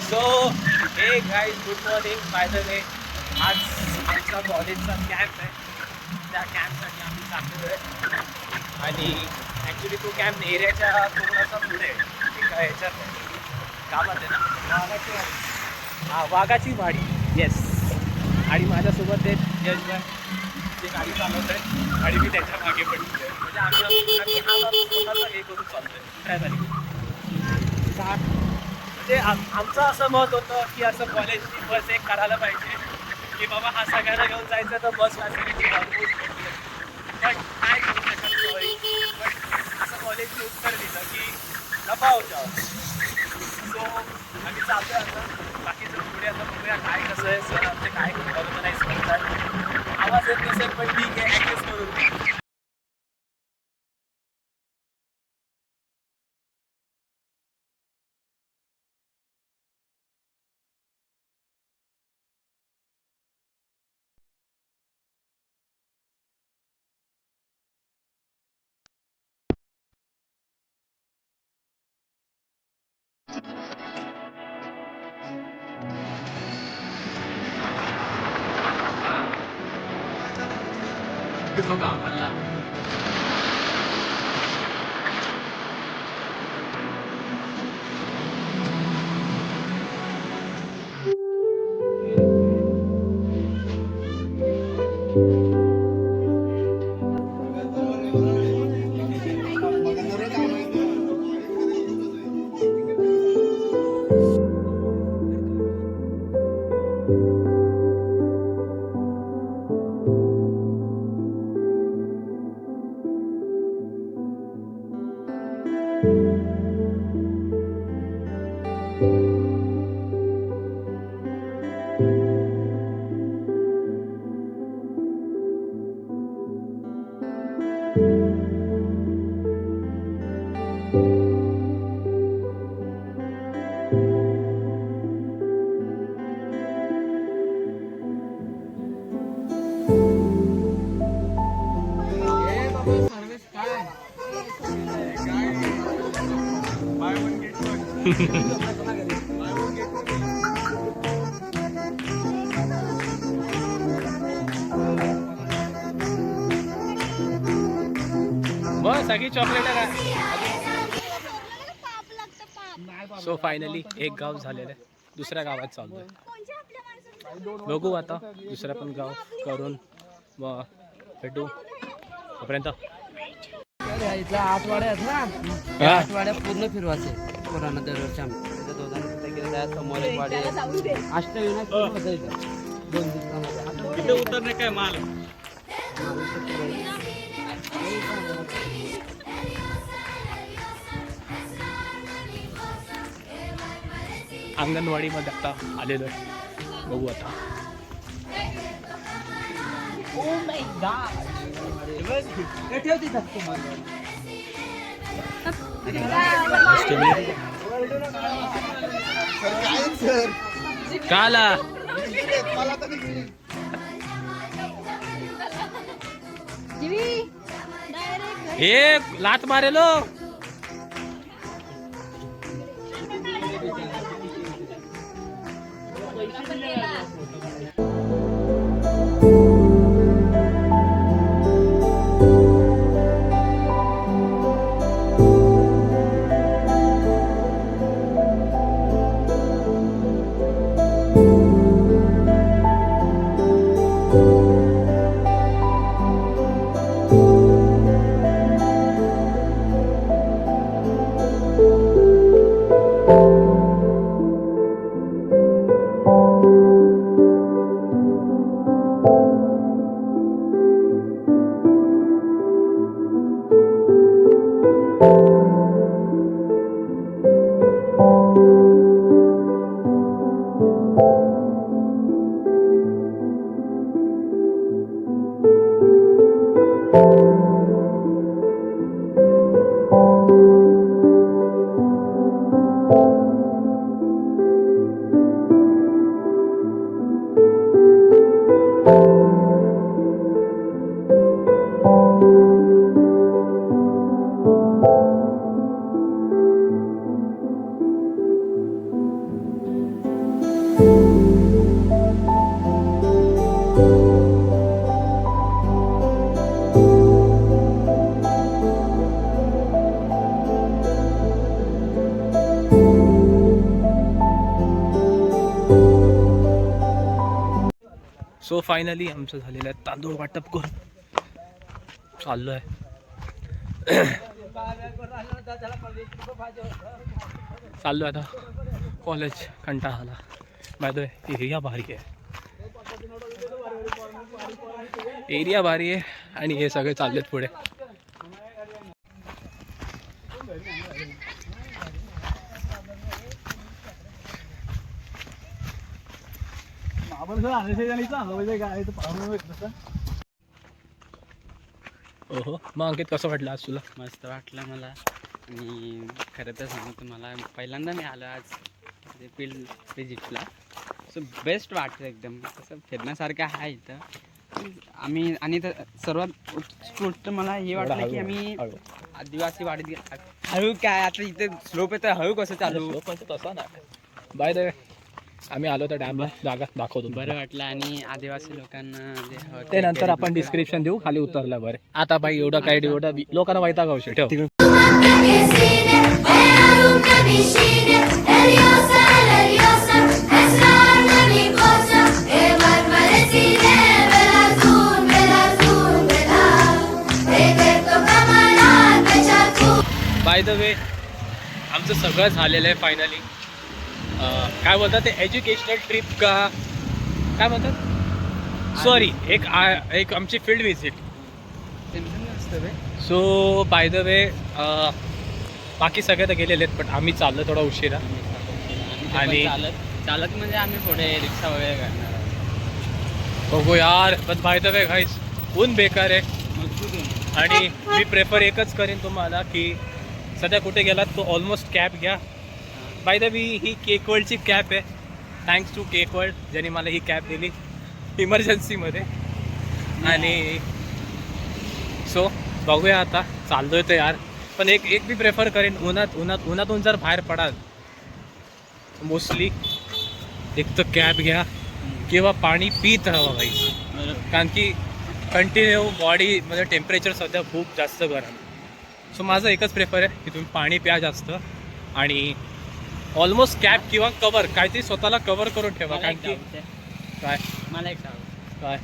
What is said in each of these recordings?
So हे guys good morning. Bye the वे आज आमचा कॉलेजचा कॅम्प आहे. त्या कॅम्पसाठी आम्ही चाललेलो आहे आणि ॲक्च्युली तो कॅम्प एरियाच्या थोडासा पुढे आहे. एका ह्याच्यात आहे, गावात आहे ना, वाघाची वाडी. हां, वाघाची वाडी, येस. आणि माझ्यासोबत ते यशभाई ते गाडी चालवत आहे आणि मी त्याच्या मागे पडलो आहे. म्हणजे आम्ही स्वतःचा हे करून चालतो आहे ट्रॅव्हलिंग. म्हणजे आमचं असं मत होतं की असं कॉलेजची बस एक करायला पाहिजे की बाबा हा सगळ्यांना घेऊन जायचं तर बस फॅसिलिटी ऑलमोस्ट भेटली. बट काय करू शकत सॉरी, बट असं कॉलेजने उत्तर दिलं की नफा होता. सो आम्ही चालतो आहे आता. बाकीचं पुढे आता बघूया काय कसं आहे. सर आमचे काय ऑर्गनाईज करतात. आवाज येत नसेल पण ठीक आहे, ॲडजस्ट करून. तो काम पडला. मग सगळी चॉकलेट का. सो फायनली एक गाव झालेलं आहे. दुसऱ्या गावात चाललोय. बघू आता दुसरं पण गाव करून मग भेटू. तोपर्यंत इथला आठवाड्यात ना, आठवाड्या पूर्ण फिरवायचे पुराणा दरवर्षी आम्ही तिथे दोघांनी तिथे गेले. त्या समोर एक वाडी आहे, अष्टविनायक होतं इथं. 2 दिवसामध्ये तिथे उतरणे काय माल. अंगणवाडीमध्ये आता आलेलो आहे. बघू आता. Oh my God. ठेव तिथं. काला हे लात मारेलो. सो फायनली आमचं झालेलं आहे तांदूळ वाटप करून चाललो आहे. चाललो आता कॉलेज. कंटाळा आला. बाय द वे एरिया भारी आहे, एरिया भारी आहे आणि हे सगळे चाललेत पुढे. ओहो, मग अंकित कसं वाटलं आज तुला? मस्त वाटलं मला. आणि खरं तर सांगतो, मला पहिल्यांदा मी आलो आज फील्ड विजिटला. सो बेस्ट वाटतं एकदम. तसं फिरण्यासारखं आहे इथं. आम्ही आणि सर्वात गोष्ट मला हे वाटलं की आम्ही आदिवासी वाडीत हळू काय आता इथे स्लोप येतं, हळू कसं चालू तसा नाही. बाय द वे आम्ही आलो तर डॅमला जागा दाखवतो. बरं वाटलं. आणि आदिवासी लोकांना जे हवं ते नंतर आपण डिस्क्रिप्शन देऊ खाली उतरलं. बरं आता बाई एवढं काय एवढं लोकांना वैताग गावशे ठेव. बाय द वे आमचं सगळं झालेलं आहे फायनली. काय बोलतात ते एज्युकेशनल ट्रिप का काय म्हणतात, सॉरी एक आमची field visit. So bye the वे बाकी सगळे तर गेलेले आहेत, पण आम्ही चाललो थोडा उशिरा. आणि चालत म्हणजे आम्ही पुढे रिक्षा वगैरे करणार बघू यार. पण बाय द वे गाईस ऊन बेकार आहे. आणि मी प्रेफर एकच करेन तुम्हाला की सध्या कुठे गेलात तो ऑलमोस्ट कॅब घ्या. बाय द वे ही केकवर्ल्डची कॅब आहे. थँक्स टू केकवर्ल्ड ज्यांनी मला ही कॅब दिली इमर्जन्सीमध्ये. आणि सो बघूया आता चाललोय तर यार. पण एक मी प्रेफर करेन उन्हातून जर बाहेर पडाल मोस्टली एक तर कॅब घ्या किंवा पाणी पित राहावं गाईस. कारण की कंटिन्यू बॉडीमध्ये टेम्परेचर सध्या खूप जास्त गरम. सो माझं एकच प्रेफर आहे की तुम्ही पाणी प्या जास्त आणि ऑलमोस्ट कॅप किंवा कवर काहीतरी स्वतःला कवर करून ठेवा. कारण की काय मला एक सांग, काय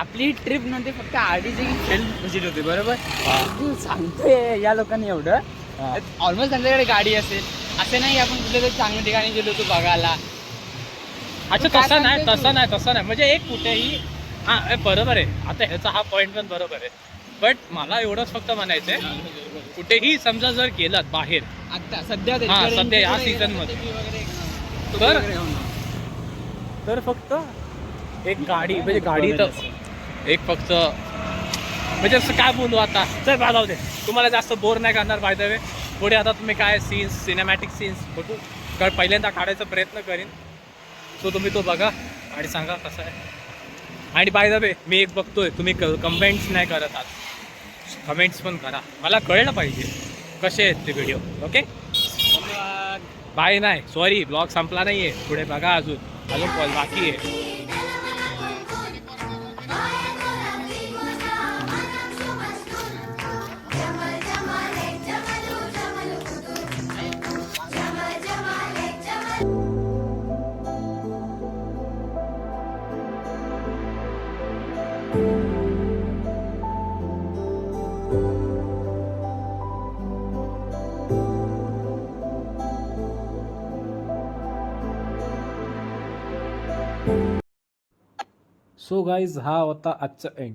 आपली ट्रिप नव्हती फक्त आरडीची फील्ड व्हिजिट होती बरोबर. सांगतोय या लोकांनी एवढं ऑलमोस्ट त्यांच्याकडे गाडी असेल असं नाही आपण कुठल्या तरी चांगल्या ठिकाणी गेलो होतो बघायला. अच्छा तसं नाही म्हणजे एक कुठेही हां बरोबर आहे. आता ह्याचा हा पॉईंट पण बरोबर आहे. बट मला एवढंच फक्त म्हणायचं आहे कुठेही समजा जर गेलात बाहेर आता सध्या सध्या या सीझनमध्ये तर फक्त एक गाडी म्हणजे गाडी तर एक फक्त म्हणजे असं काय बोलू आता. चल जाऊ दे, तुम्हाला जास्त बोर नाही करणार. बाय द वे पुढे आता तुम्ही काय सीन्स सिनेमॅटिक सीन्स बघू कारण पहिल्यांदा काढायचा प्रयत्न करीन. सो तुम्ही तो बघा आणि सांगा कसं आहे. आणि बाय द वे मी एक बघतोय तुम्ही कमेंट्स नाही करत आहात. कमेंट्स पण करा, मला कळलं पाहिजे कसे आहेत ते व्हिडिओ. Okay bye. नाही सॉरी ब्लॉग संपला नाही आहे, पुढे बघा अजून कॉल बाकी आहे. सो गाईज हा होता आजचा एंड.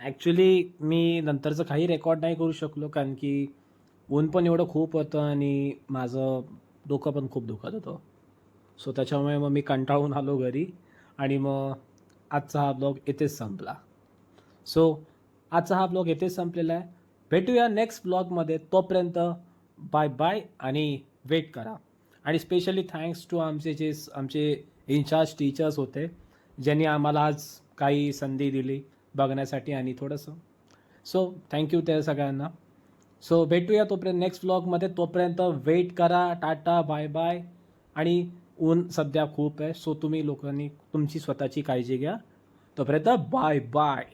ॲक्च्युली मी नंतरचं काही रेकॉर्ड नाही करू शकलो कारण की ऊन पण एवढं खूप होतं आणि माझं डोकं पण खूप दुखत होतं. सो त्याच्यामुळे मग मी कंटाळून आलो घरी आणि मग आजचा हा ब्लॉग इथेच संपला. सो आजचा हा ब्लॉग इथेच संपलेला आहे. भेटूया नेक्स्ट ब्लॉगमध्ये. तोपर्यंत बाय बाय आणि वेट करा. आणि स्पेशली थँक्स टू आमचे इन्चार्ज टीचर्स होते ज्यांनी आम्हाला आज काही संधी दिली बघण्यासाठी आणि थोडंसं. सो थँक्यू त्या सगळ्यांना. सो भेटूया तोपर्यंत नेक्स्ट व्लॉगमध्ये. तोपर्यंत वेट करा. टाटा बाय बाय. आणि ऊन सध्या खूप आहे सो तुम्ही लोकांनी तुमची स्वतःची काळजी घ्या. तोपर्यंत बाय बाय.